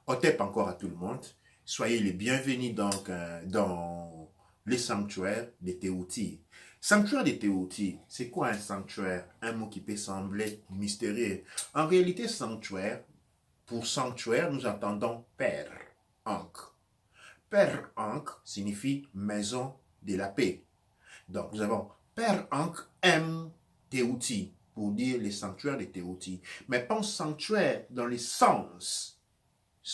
Otep encore à tout le monde. Soyez les bienvenus donc dans les sanctuaires des Théoutis. Sanctuaire des Théoutis, c'est quoi un sanctuaire? Un mot qui peut sembler mystérieux. En réalité, sanctuaire, pour sanctuaire, nous entendons père, ankh. Père ankh signifie maison de la paix. Donc nous avons père ankh M Théouti pour dire les sanctuaires des Théoutis. Mais pas sanctuaire dans le sens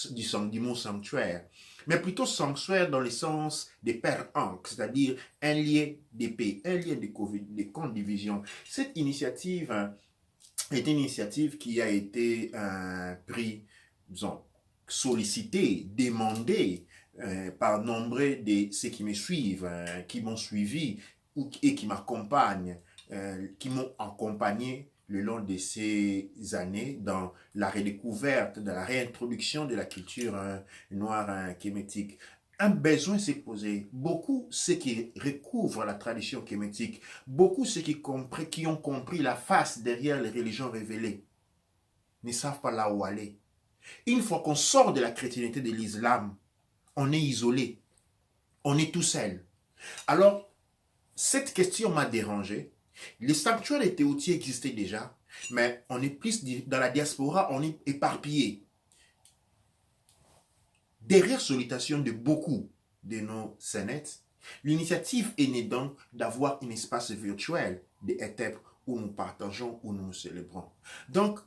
du mot sanctuaire, mais plutôt sanctuaire dans le sens des pères ankh, c'est-à-dire un lien d'épée, un lien de condivision. Cette initiative est une initiative qui a été prise, disons, sollicitée, demandée par nombre de ceux qui me suivent, qui m'ont suivi et qui m'accompagnent, qui m'ont accompagné le long de ces années dans la redécouverte, dans la réintroduction de la culture noire kémétique. Un besoin s'est posé. Beaucoup ceux qui recouvrent la tradition kémétique, beaucoup ceux qui ont compris la face derrière les religions révélées, ne savent pas là où aller. Une fois qu'on sort de la chrétienté de l'islam, on est isolé, on est tout seul. Alors, cette question m'a dérangé. Les sanctuaires des Théoutis existaient déjà, mais on est plus dans la diaspora, on est éparpillé. Derrière sollicitation de beaucoup de nos sénètes, l'initiative est née donc d'avoir un espace virtuel de ETEP où nous partageons, où nous célébrons. Donc,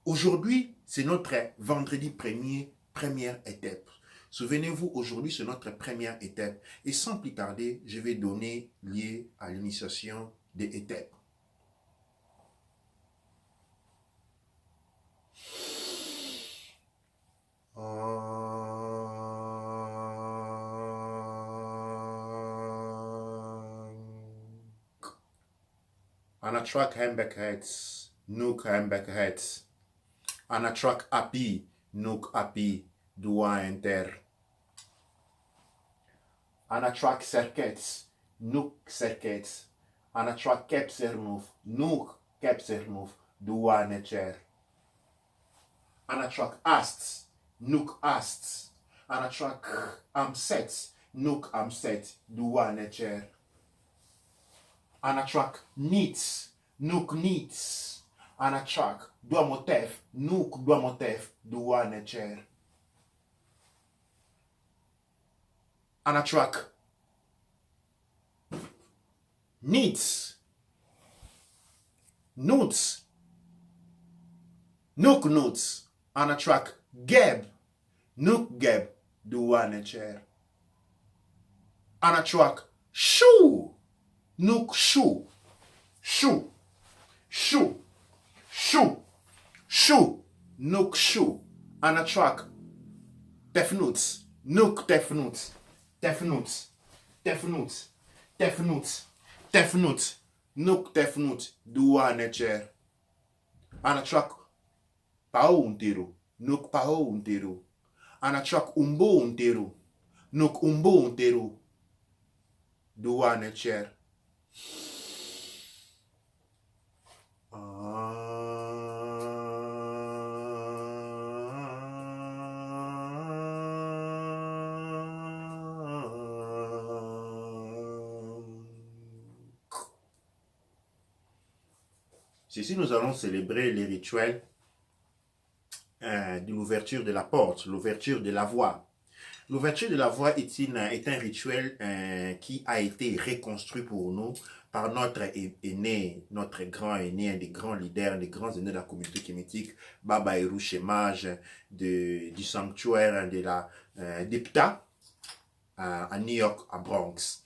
aujourd'hui, c'est notre vendredi première ETEP. Souvenez-vous, aujourd'hui, c'est notre première étape. Et sans plus tarder, je vais donner lieu à l'initiation des étapes. Anatrak Hembekheads, Nook Hembekheads. Anatrak Api, Nook Api, Dua Enter. Anatrak Serkets, Nook Serkets. Anatrak Kepsermove, Nook Kepsermove, Dua Necher. Anatrak Asts, Nook Asts. Anatrak Amsets, Nook Amset, Dua Necher. Anatrak Needs, Nook Needs. Anatrak Duamotef, Nook Duamotef, Dua Necher. Anatrak Needs, Noots, Nook Noots. Anatrak Geb, Nook Geb, Dua Necher. Anatrak Shoo, Nook Shoo, Shoo, Shoo, Shoo, Shoo, Nook Shoo. Anatrak Tefnuts, Nook Tefnuts, Tefnuts, Tefnuts, Tefnuts, Tefnuts, Nook Tefnuts, Dua Necher. Anatrak Pao Unteru, Nook Pao Unteru. Anatrak Umbo Unteru, Nook Umbo Unteru, Dua Necher. Ici, nous allons célébrer les rituels de l'ouverture de la porte, l'ouverture de la voie. L'ouverture de la voie est un rituel qui a été reconstruit pour nous par notre aîné, notre grand aîné, un des grands leaders, des grands aînés de la communauté kémétique, Baba Eru Shemaj, du sanctuaire de la d'Epta à New York, à Bronx.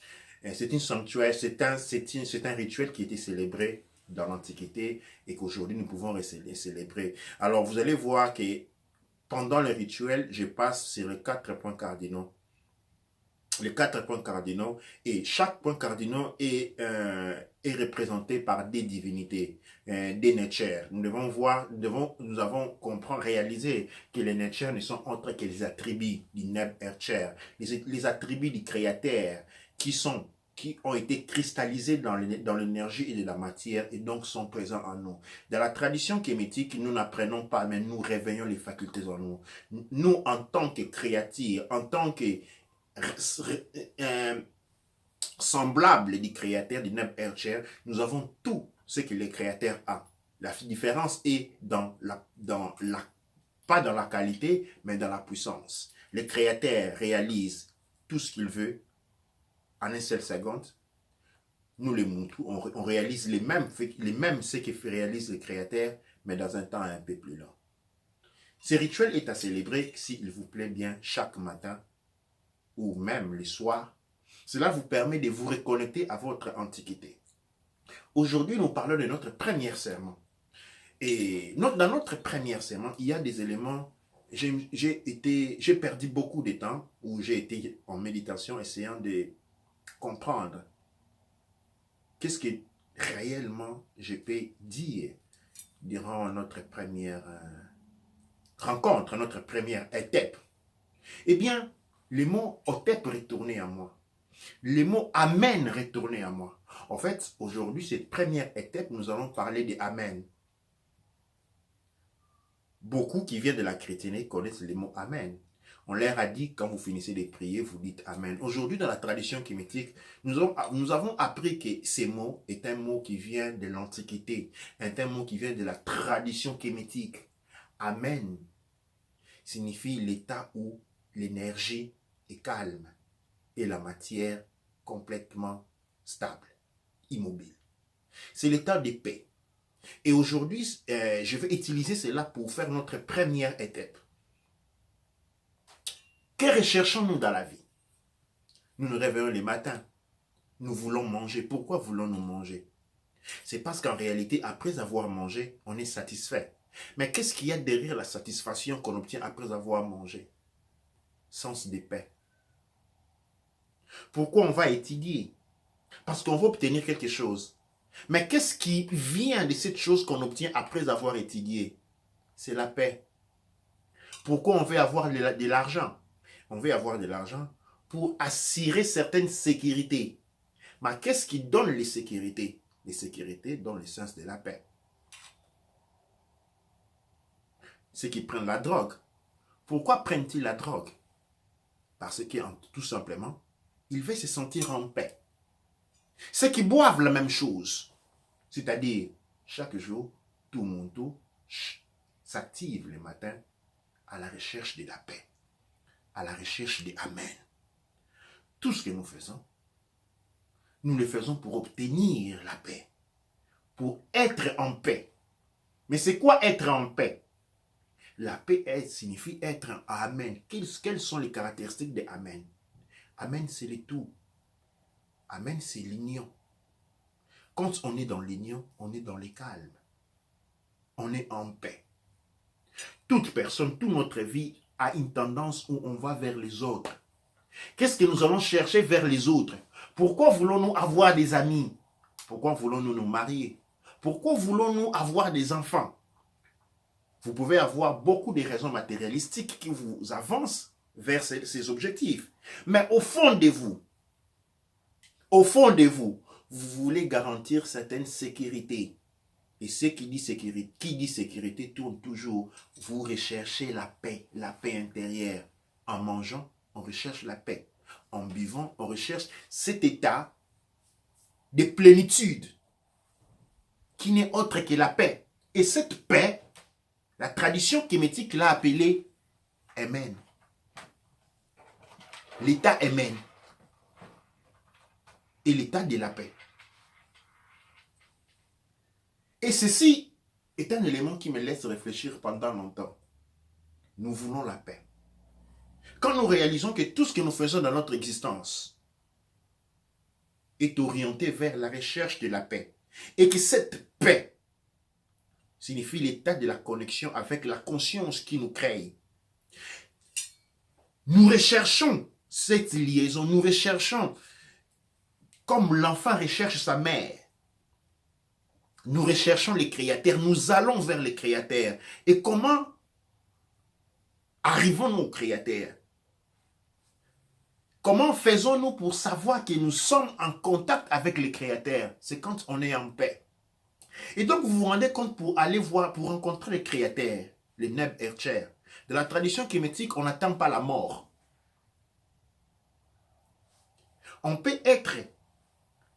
C'est un sanctuaire, c'est un rituel qui a été célébré dans l'Antiquité et qu'aujourd'hui nous pouvons célébrer. Alors vous allez voir que pendant le rituel, je passe sur les 4 points cardinaux. Les 4 points cardinaux, et chaque point cardinal est représenté par des divinités, des Netchers. Nous devons voir, nous avons comprendre, réaliser que les Netchers ne sont autres que les attributs du Neb Ercher, les attributs du Créateur, qui qui ont été cristallisés dans l'énergie et de la matière et donc sont présents en nous. Dans la tradition kémétique, nous n'apprenons pas, mais nous réveillons les facultés en nous. Nous, en tant que créatures, en tant que semblables du créateur, du Neb Ercher, nous avons tout ce que le créateur a. La différence est pas dans la qualité, mais dans la puissance. Le créateur réalise tout ce qu'il veut en une seule seconde. Nous, les Moutou, on réalise les mêmes ce que réalise le créateur, mais dans un temps un peu plus long. Ce rituel est à célébrer, s'il vous plaît bien, chaque matin ou même le soir. Cela vous permet de vous reconnecter à votre antiquité. Aujourd'hui, nous parlons de notre premier serment. Et dans notre premier serment, il y a des éléments. J'ai perdu beaucoup de temps où j'ai été en méditation essayant de comprendre qu'est-ce que réellement je peux dire durant notre première rencontre, notre première étape. Eh bien, le mot otep retourné à moi. Le mot amen retourné à moi. En fait, aujourd'hui, cette première étape, nous allons parler de amen. Beaucoup qui viennent de la chrétienté connaissent le mot amen. On leur a dit, quand vous finissez de prier, vous dites amen. Aujourd'hui, dans la tradition kémétique, nous avons appris que ce mot est un mot qui vient de l'Antiquité, est un mot qui vient de la tradition kémétique. Amen signifie l'état où l'énergie est calme et la matière complètement stable, immobile. C'est l'état de paix. Et aujourd'hui, je vais utiliser cela pour faire notre première étape. Que recherchons-nous dans la vie? Nous nous réveillons les matins. Nous voulons manger. Pourquoi voulons-nous manger? C'est parce qu'en réalité, après avoir mangé, on est satisfait. Mais qu'est-ce qu'il y a derrière la satisfaction qu'on obtient après avoir mangé? Sens de paix. Pourquoi on va étudier? Parce qu'on va obtenir quelque chose. Mais qu'est-ce qui vient de cette chose qu'on obtient après avoir étudié? C'est la paix. Pourquoi on veut avoir de l'argent? On veut avoir de l'argent pour assurer certaines sécurités. Mais qu'est-ce qui donne les sécurités? Les sécurités donnent le sens de la paix. Ceux qui prennent la drogue. Pourquoi prennent-ils la drogue? Parce que, tout simplement, ils veulent se sentir en paix. Ceux qui boivent la même chose, c'est-à-dire chaque jour, tout mon tour s'active le matin à la recherche de la paix, à la recherche de Amen. Tout ce que nous faisons, nous le faisons pour obtenir la paix, pour être en paix. Mais c'est quoi être en paix? La paix signifie être en Amen. Quelles sont les caractéristiques de Amen? Amen, c'est le tout. Amen, c'est l'union. Quand on est dans l'union, on est dans le calme. On est en paix. Toute personne, toute notre vie a une tendance où on va vers les autres. Qu'est-ce que nous allons chercher vers les autres? Pourquoi voulons-nous avoir des amis? Pourquoi voulons-nous nous marier? Pourquoi voulons-nous avoir des enfants? Vous pouvez avoir beaucoup de raisons matérialistiques qui vous avancent vers ces objectifs. Mais au fond de vous, vous voulez garantir certaines sécurités. Et ce qui dit sécurité tourne toujours. Vous recherchez la paix intérieure. En mangeant, on recherche la paix. En buvant, on recherche cet état de plénitude qui n'est autre que la paix. Et cette paix, la tradition kémétique l'a appelée Amen. L'état Amen. Et l'état de la paix. Et ceci est un élément qui me laisse réfléchir pendant longtemps. Nous voulons la paix. Quand nous réalisons que tout ce que nous faisons dans notre existence est orienté vers la recherche de la paix, et que cette paix signifie l'état de la connexion avec la conscience qui nous crée, nous recherchons cette liaison, nous recherchons comme l'enfant recherche sa mère. Nous recherchons les créateurs, nous allons vers les créateurs. Et comment arrivons-nous aux créateurs? Comment faisons-nous pour savoir que nous sommes en contact avec le Créateur? C'est quand on est en paix. Et donc, vous vous rendez compte pour aller voir, pour rencontrer le Créateur, le Neb Ercher. De la tradition kémétique, on n'attend pas la mort. On peut être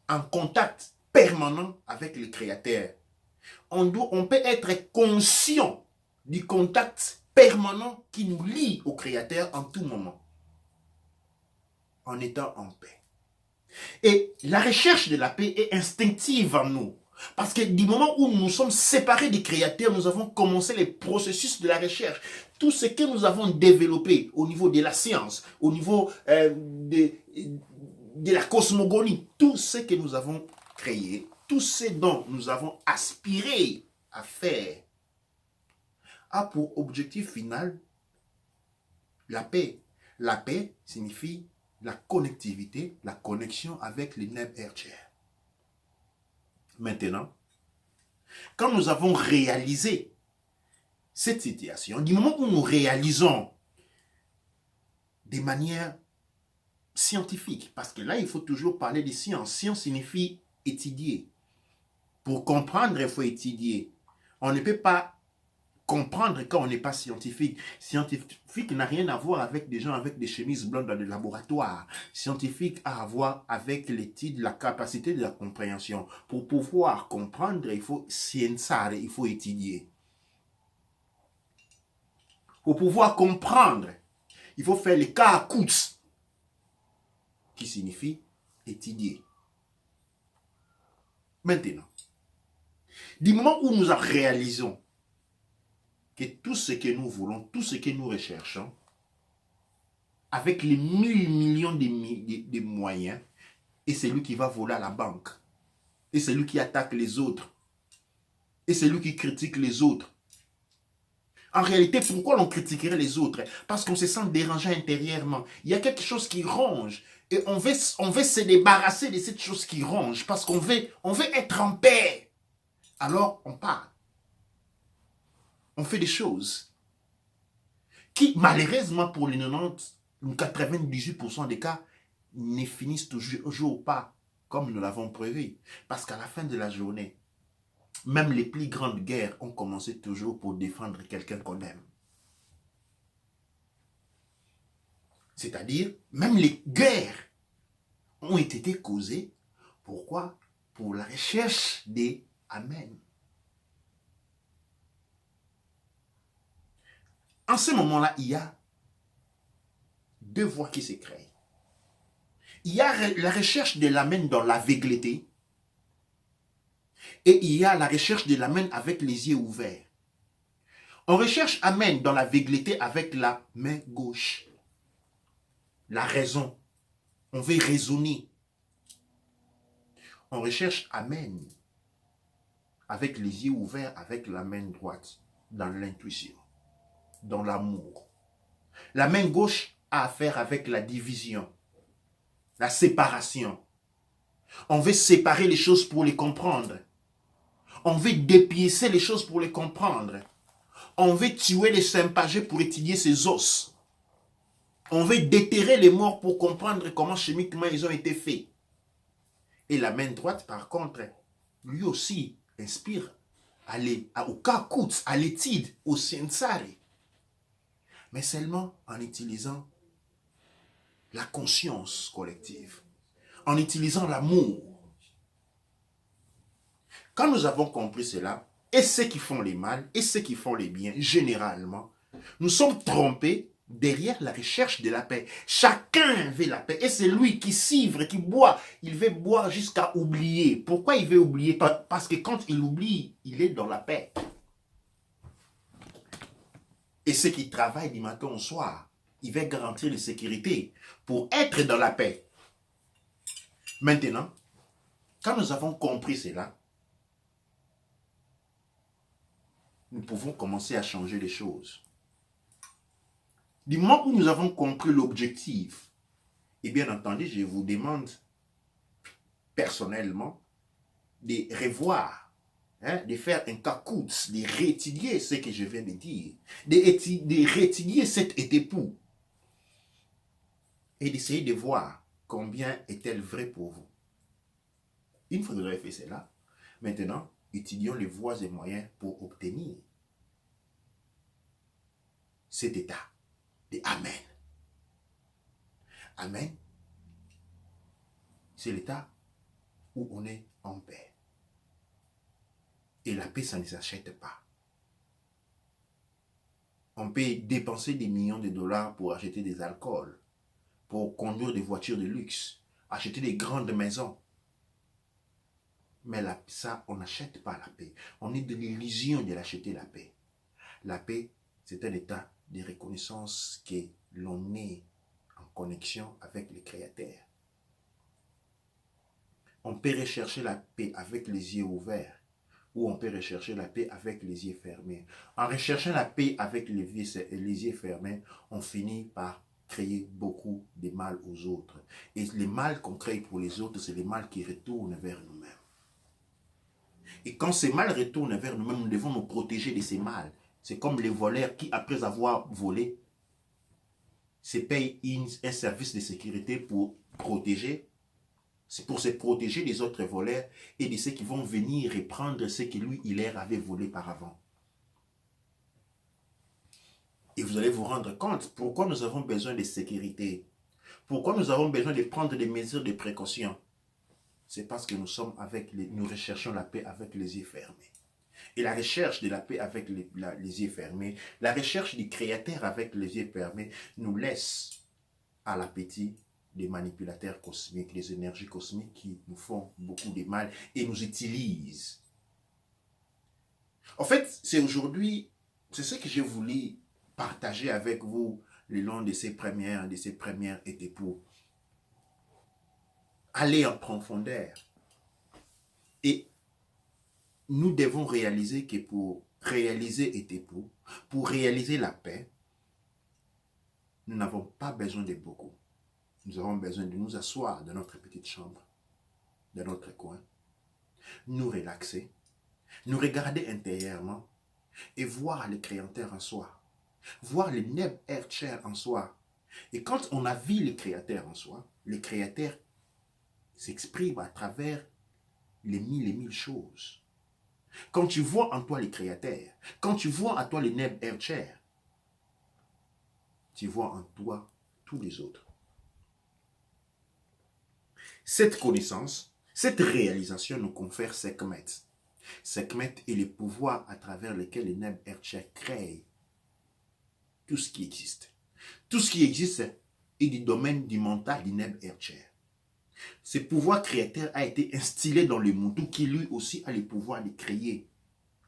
en contact permanent avec le Créateur. On peut être conscient du contact permanent qui nous lie au Créateur en tout moment, en étant en paix. Et la recherche de la paix est instinctive en nous. Parce que du moment où nous sommes séparés du Créateur, nous avons commencé les processus de la recherche. Tout ce que nous avons développé au niveau de la science, au niveau de la cosmogonie, tout ce que nous avons créé, tout ce dont nous avons aspiré à faire, a pour objectif final la paix. La paix signifie la connectivité, la connexion avec les Neb Ercher. Maintenant, quand nous avons réalisé cette situation, du moment où nous réalisons de manière scientifique, parce que là, il faut toujours parler de science. Science signifie étudier. Pour comprendre, il faut étudier. On ne peut pas comprendre quand on n'est pas scientifique. Scientifique n'a rien à voir avec des gens avec des chemises blondes dans le laboratoire. Scientifique a à voir avec l'étude, la capacité de la compréhension. Pour pouvoir comprendre, il faut scienzare, il faut étudier. Pour pouvoir comprendre, il faut faire le kakuts, qui signifie étudier. Maintenant, du moment où nous réalisons que tout ce que nous voulons, tout ce que nous recherchons, avec les 1000 millions de moyens, et c'est lui qui va voler à la banque, et c'est lui qui attaque les autres, et c'est lui qui critique les autres. En réalité, pourquoi l'on critiquerait les autres? Parce qu'on se sent dérangé intérieurement. Il y a quelque chose qui ronge, et on veut se débarrasser de cette chose qui ronge, parce qu'on veut être en paix. Alors, on parle. On fait des choses qui, malheureusement pour les 90 ou 98% des cas, ne finissent toujours pas comme nous l'avons prévu. Parce qu'à la fin de la journée, même les plus grandes guerres ont commencé toujours pour défendre quelqu'un qu'on aime. C'est-à-dire, même les guerres ont été causées. Pourquoi? Pour la recherche des Amen. En ce moment-là, il y a deux voies qui se créent. Il y a la recherche de l'Amen dans l'aveugleté et il y a la recherche de l'Amen avec les yeux ouverts. On recherche Amen dans l'aveugleté avec la main gauche. La raison. On veut raisonner. On recherche Amen avec les yeux ouverts avec la main droite dans l'intuition, dans l'amour. La main gauche a affaire avec la division, la séparation. On veut séparer les choses pour les comprendre. On veut dépiécer les choses pour les comprendre. On veut tuer les sympagés pour étudier ses os. On veut déterrer les morts pour comprendre comment chimiquement ils ont été faits. Et la main droite, par contre, lui aussi inspire au kakuts, à l'étude, au scienzare. Mais seulement en utilisant la conscience collective, en utilisant l'amour. Quand nous avons compris cela, et ceux qui font les mal, et ceux qui font les bien, généralement, nous sommes trompés derrière la recherche de la paix. Chacun veut la paix. Et c'est lui qui s'ivre, qui boit. Il veut boire jusqu'à oublier. Pourquoi il veut oublier? Parce que quand il oublie, il est dans la paix. Et ceux qui travaillent du matin au soir, il veut garantir la sécurité pour être dans la paix. Maintenant, quand nous avons compris cela, nous pouvons commencer à changer les choses. Du moment où nous avons compris l'objectif, et bien entendu, je vous demande personnellement de revoir, de faire un kakuts, de réétudier ce que je viens de dire, de réétudier cet époux. et d'essayer de voir combien est-elle vraie pour vous. Une fois que vous avez fait cela, maintenant, étudions les voies et moyens pour obtenir cet état de Amen. Amen, c'est l'état où on est en paix. Et la paix, ça ne s'achète pas. On peut dépenser des millions de dollars pour acheter des alcools, pour conduire des voitures de luxe, acheter des grandes maisons. Mais ça, on n'achète pas la paix. On est de l'illusion de l'acheter la paix. La paix, c'est un état de reconnaissance que l'on est en connexion avec le Créateur. On peut rechercher la paix avec les yeux ouverts ou on peut rechercher la paix avec les yeux fermés. En recherchant la paix avec les yeux fermés, on finit par créer beaucoup de mal aux autres. Et le mal qu'on crée pour les autres, c'est le mal qui retourne vers nous-mêmes. Et quand ces mal retournent vers nous-mêmes, nous devons nous protéger de ces mal. C'est comme les voleurs qui, après avoir volé, se payent un service de sécurité pour protéger. C'est pour se protéger des autres voleurs et de ceux qui vont venir reprendre ce que lui, il leur avait volé par avant. Et vous allez vous rendre compte pourquoi nous avons besoin de sécurité. Pourquoi nous avons besoin de prendre des mesures de précaution. C'est parce que nous recherchons la paix avec les yeux fermés. Et la recherche de la paix avec les yeux fermés, la recherche du Créateur avec les yeux fermés, nous laisse à l'appétit des manipulateurs cosmiques, des énergies cosmiques qui nous font beaucoup de mal et nous utilisent. En fait, c'est ce que j'ai voulu partager avec vous le long de ces premières étapes pour aller en profondeur. Et nous devons réaliser que pour réaliser Etepo, pour réaliser la paix, nous n'avons pas besoin de beaucoup. Nous avons besoin de nous asseoir dans notre petite chambre, dans notre coin, nous relaxer, nous regarder intérieurement et voir le Créateur en soi, voir le Neb Ercher en soi. Et quand on a vu le Créateur en soi, le Créateur s'exprime à travers les mille choses. Quand tu vois en toi le Créateur, quand tu vois en toi le Neb Ercher, tu vois en toi tous les autres. Cette connaissance, cette réalisation nous confère Sekhmet. Sekhmet est le pouvoir à travers lequel le Neb Ercher crée tout ce qui existe. Tout ce qui existe est du domaine du mental du Neb Ercher. Ce pouvoir créateur a été instillé dans le Muntu qui lui aussi a le pouvoir de créer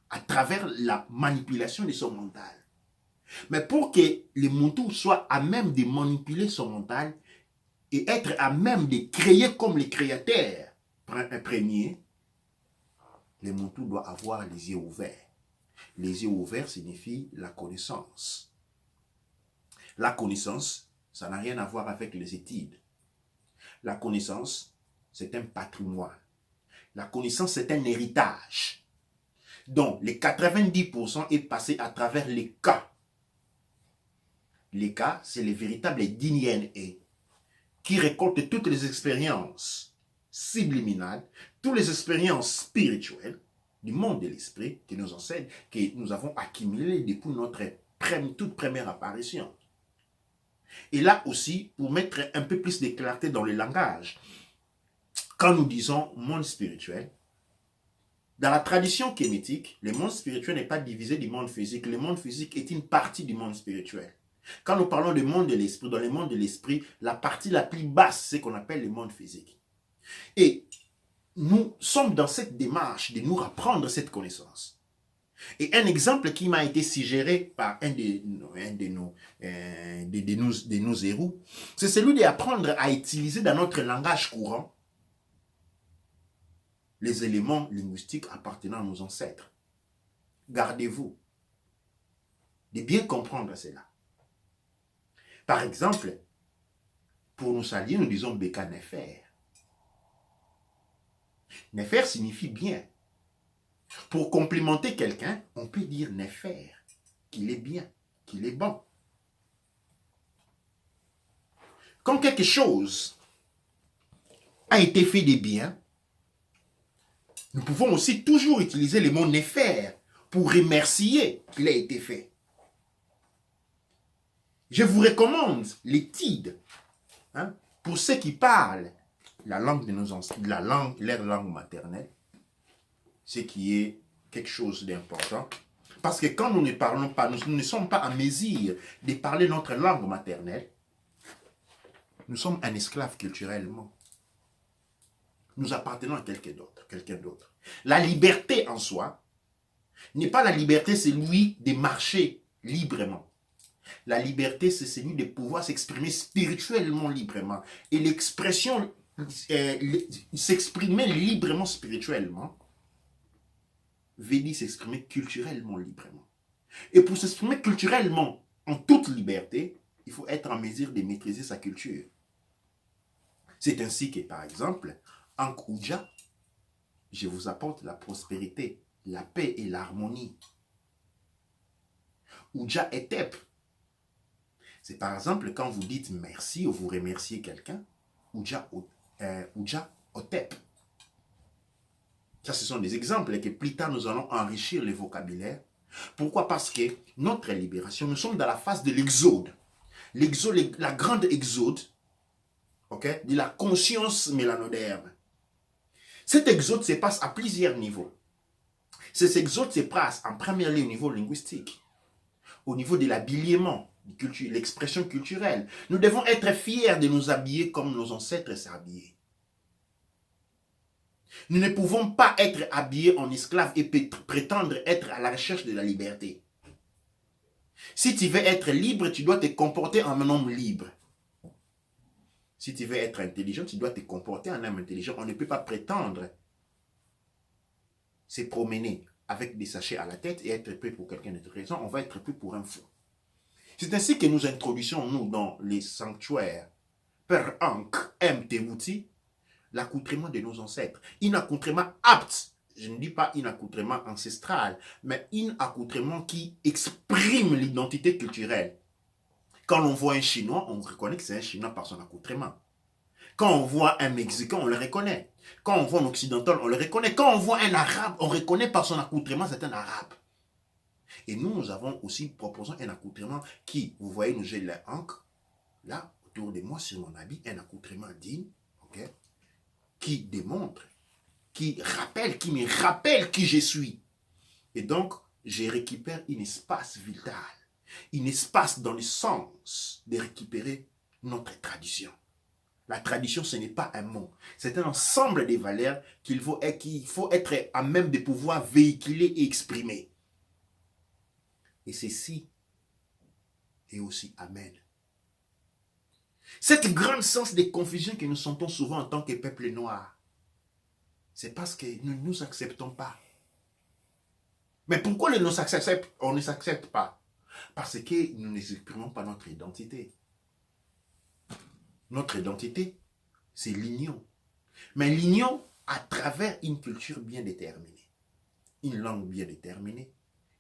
à travers la manipulation de son mental. Mais pour que le Muntu soit à même de manipuler son mental et être à même de créer comme le créateur premier, le Muntu doit avoir les yeux ouverts. Les yeux ouverts signifie la connaissance. La connaissance, ça n'a rien à voir avec les études. La connaissance, c'est un patrimoine. La connaissance, c'est un héritage. Donc, les 90% est passé à travers les cas. Les cas, c'est les véritables DNA qui récoltent toutes les expériences subliminales, toutes les expériences spirituelles du monde de l'esprit que nous enseignent, que nous avons accumulées depuis notre toute première apparition. Et là aussi, pour mettre un peu plus de clarté dans le langage, quand nous disons monde spirituel, dans la tradition kémétique, le monde spirituel n'est pas divisé du monde physique. Le monde physique est une partie du monde spirituel. Quand nous parlons du monde de l'esprit, dans le monde de l'esprit, la partie la plus basse, c'est ce qu'on appelle le monde physique. Et nous sommes dans cette démarche de nous apprendre cette connaissance. Et un exemple qui m'a été suggéré par un de nos héros, c'est celui d'apprendre à utiliser dans notre langage courant les éléments linguistiques appartenant à nos ancêtres. Gardez-vous de bien comprendre cela. Par exemple, pour nous saluer, nous disons Beka Nefer. Nefer signifie bien. Pour complimenter quelqu'un, on peut dire Nefer, qu'il est bien, qu'il est bon. Quand quelque chose a été fait de bien, nous pouvons aussi toujours utiliser le mot néfaire pour remercier qu'il a été fait. Je vous recommande l'étude, hein, pour ceux qui parlent la langue de nos ancêtres, leur langue maternelle, ce qui est quelque chose d'important. Parce que quand nous ne parlons pas, nous ne sommes pas en mesure de parler notre langue maternelle, nous sommes un esclave culturellement. Nous appartenons à quelqu'un d'autre. La liberté en soi n'est pas la liberté, c'est lui de marcher librement. La liberté, c'est celui de pouvoir s'exprimer spirituellement librement. Et l'expression, s'exprimer librement spirituellement, veut dire s'exprimer culturellement librement. Et pour s'exprimer culturellement en toute liberté, il faut être en mesure de maîtriser sa culture. C'est ainsi que, par exemple, en Kouja, je vous apporte la prospérité, la paix et l'harmonie. Ouja Etep, c'est par exemple quand vous dites merci ou vous remerciez quelqu'un, Ouja Otep. Ça, ce sont des exemples et que plus tard nous allons enrichir le vocabulaire. Pourquoi? Parce que notre libération, nous sommes dans la phase de l'exode. L'exode, la grande exode, okay, de la conscience mélanoderme. Cet exode se passe à plusieurs niveaux. Cet exode se passe en premier lieu au niveau linguistique, au niveau de l'habillement, l'expression culturelle. Nous devons être fiers de nous habiller comme nos ancêtres s'habillaient. Nous ne pouvons pas être habillés en esclaves et prétendre être à la recherche de la liberté. Si tu veux être libre, tu dois te comporter en un homme libre. Si tu veux être intelligent, tu dois te comporter en un homme intelligent. On ne peut pas prétendre se promener avec des sachets à la tête et être pris pour quelqu'un d'autre raison. On va être pris pour un fou. C'est ainsi que nous introduisons, nous, dans les sanctuaires, per Ankh M. Tehuti, l'accoutrement de nos ancêtres. Un accoutrement apte, je ne dis pas un accoutrement ancestral, mais un accoutrement qui exprime l'identité culturelle. Quand on voit un Chinois, on reconnaît que c'est un Chinois par son accoutrement. Quand on voit un Mexicain, on le reconnaît. Quand on voit un Occidental, on le reconnaît. Quand on voit un Arabe, on reconnaît par son accoutrement, c'est un Arabe. Et nous avons aussi proposé un accoutrement qui, vous voyez, nous j'ai l'encre, là, autour de moi, sur mon habit, un accoutrement digne, okay, qui démontre, qui me rappelle qui je suis. Et donc, je récupère un espace vital, un espace dans le sens de récupérer notre tradition. La tradition, ce n'est pas un mot, c'est un ensemble de valeurs qu'il faut être à même de pouvoir véhiculer et exprimer. Et ceci est aussi Amen. Cette grande sens de confusion que nous sentons souvent en tant que peuple noir, c'est parce que nous ne nous acceptons pas. Mais pourquoi on ne s'accepte pas? Parce que nous n'exprimons pas notre identité. Notre identité, c'est l'union. Mais l'union à travers une culture bien déterminée, une langue bien déterminée,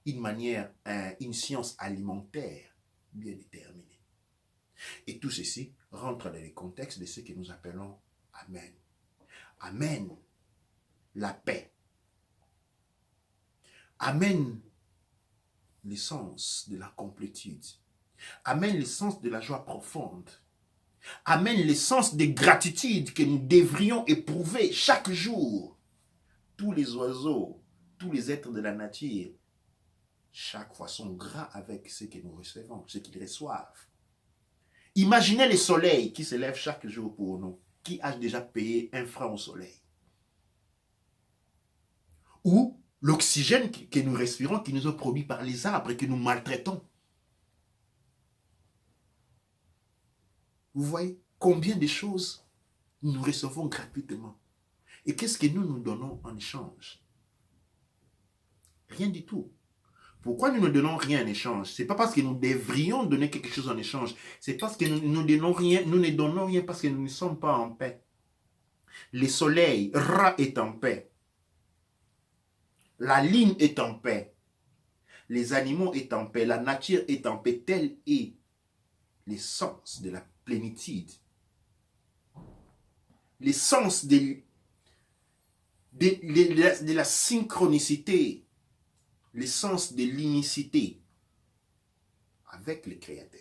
une manière, une science alimentaire bien déterminée. Et tout ceci rentre dans le contexte de ce que nous appelons Amen. Amen, la paix. Amen, l'essence de la complétude. Amen, l'essence de la joie profonde. Amen, l'essence de gratitude que nous devrions éprouver chaque jour. Tous les oiseaux, tous les êtres de la nature, chaque fois sont gras avec ce que nous recevons, ce qu'ils reçoivent. Imaginez le soleil qui se lève chaque jour pour nous, qui a déjà payé un franc au soleil. Ou l'oxygène que nous respirons, qui nous est produit par les arbres et que nous maltraitons. Vous voyez combien de choses nous recevons gratuitement. Et qu'est-ce que nous donnons en échange? Rien du tout. Pourquoi nous ne donnons rien en échange? Ce n'est pas parce que nous devrions donner quelque chose en échange. C'est parce que nous ne donnons rien parce que nous ne sommes pas en paix. Le soleil, Ra, est en paix. La ligne est en paix. Les animaux est en paix. La nature est en paix. Tel est l'essence de la plénitude l'essence de la synchronicité, l'essence de l'unicité avec le Créateur.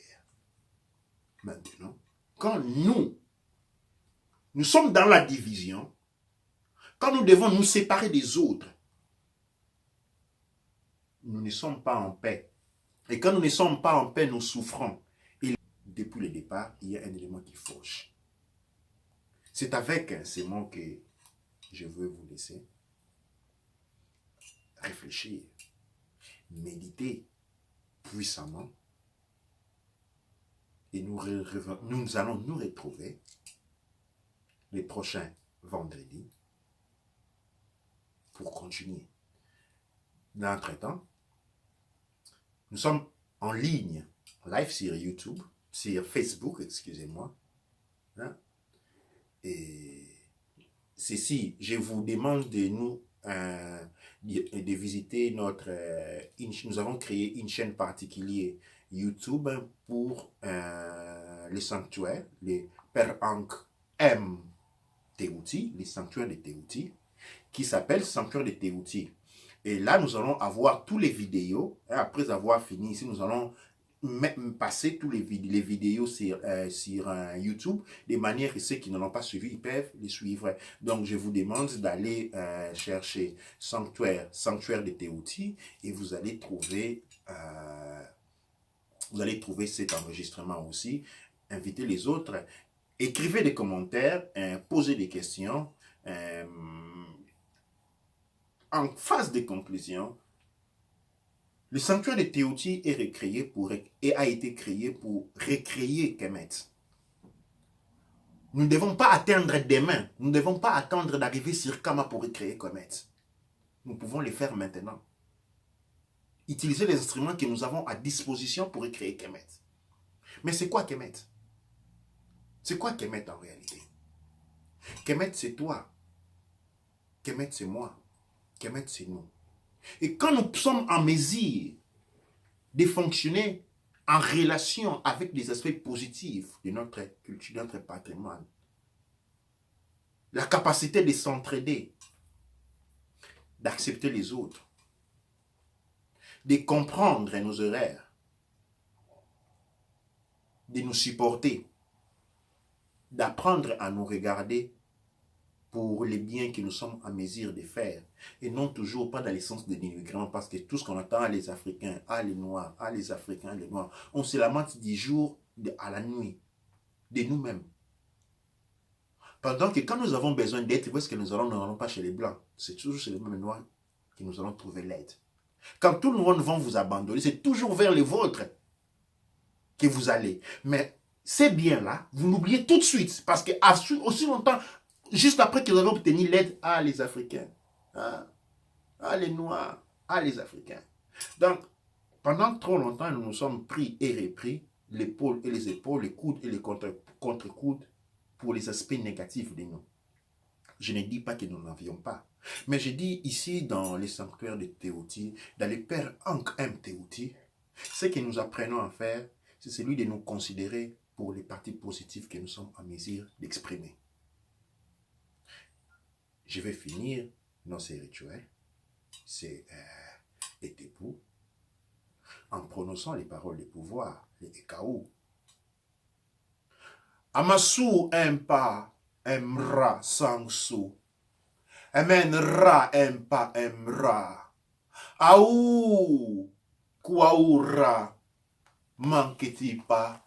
Maintenant, quand nous sommes dans la division, quand nous devons nous séparer des autres, nous ne sommes pas en paix. Et quand nous ne sommes pas en paix, nous souffrons. Et depuis le départ, il y a un élément qui fauche. C'est avec ces mots que je veux vous laisser réfléchir, méditer puissamment. Et nous allons nous retrouver les prochains vendredis pour continuer. Dans l'entretemps, nous sommes en ligne, live sur YouTube, sur Facebook, excusez-moi. Hein? Et ceci, je vous demande de de visiter notre... nous avons créé une chaîne particulière YouTube pour les sanctuaires, les Père Ankh M Teouti, les sanctuaires de Teouti, qui s'appelle Sanctuaire de Teouti. Et là, nous allons avoir tous les vidéos. Après avoir fini ici, nous allons passer tous les vidéos sur YouTube, de manière que ceux qui ne l'ont pas suivi, ils peuvent les suivre. Donc, je vous demande d'aller chercher Sanctuaire de Teouti et vous allez trouver cet enregistrement aussi. Invitez les autres. Écrivez des commentaires, posez des questions. En phase de conclusion, le sanctuaire de Teouti a été créé pour recréer Kemet. Nous ne devons pas attendre demain. Nous ne devons pas attendre d'arriver sur Kama pour recréer Kemet. Nous pouvons le faire maintenant. Utiliser les instruments que nous avons à disposition pour recréer Kemet. Mais c'est quoi Kemet? C'est quoi Kemet en réalité? Kemet, c'est toi. Kemet, c'est moi. Kemet, c'est nous. Et quand nous sommes en mesure de fonctionner en relation avec les aspects positifs de notre culture, de notre patrimoine, la capacité de s'entraider, d'accepter les autres, de comprendre nos erreurs, de nous supporter, d'apprendre à nous regarder pour les biens que nous sommes en mesure de faire. Et non toujours pas dans le sens de l'immigrant, parce que tout ce qu'on entend, les Africains, les Noirs, les Africains, les Noirs, on se lamente du jour à la nuit, de nous-mêmes. Pendant que quand nous avons besoin d'aide, où est-ce que nous n'allons pas chez les Blancs? C'est toujours chez les mêmes Noirs que nous allons trouver l'aide. Quand tout le monde va vous abandonner, c'est toujours vers les vôtres que vous allez. Mais ces biens-là, vous l'oubliez tout de suite, parce que aussi longtemps, juste après que vous avez obtenu l'aide, les Africains, les Noirs, les Africains. Donc, pendant trop longtemps, nous nous sommes pris et repris l'épaule et les épaules, les coudes et les contre-coudes pour les aspects négatifs de nous. Je ne dis pas que nous n'avions pas. Mais je dis ici, dans les sanctuaires de Teouti, dans les Pères Ankh M Teouti, ce que nous apprenons à faire, c'est celui de nous considérer pour les parties positives que nous sommes en mesure d'exprimer. Je vais finir dans ces rituels, c'est Etepu, en prononçant les paroles de pouvoir, les Ekaou. Amasu empa emra sangsu, emen ra empa emra, aou kwaura manketipa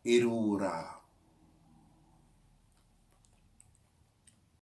erura.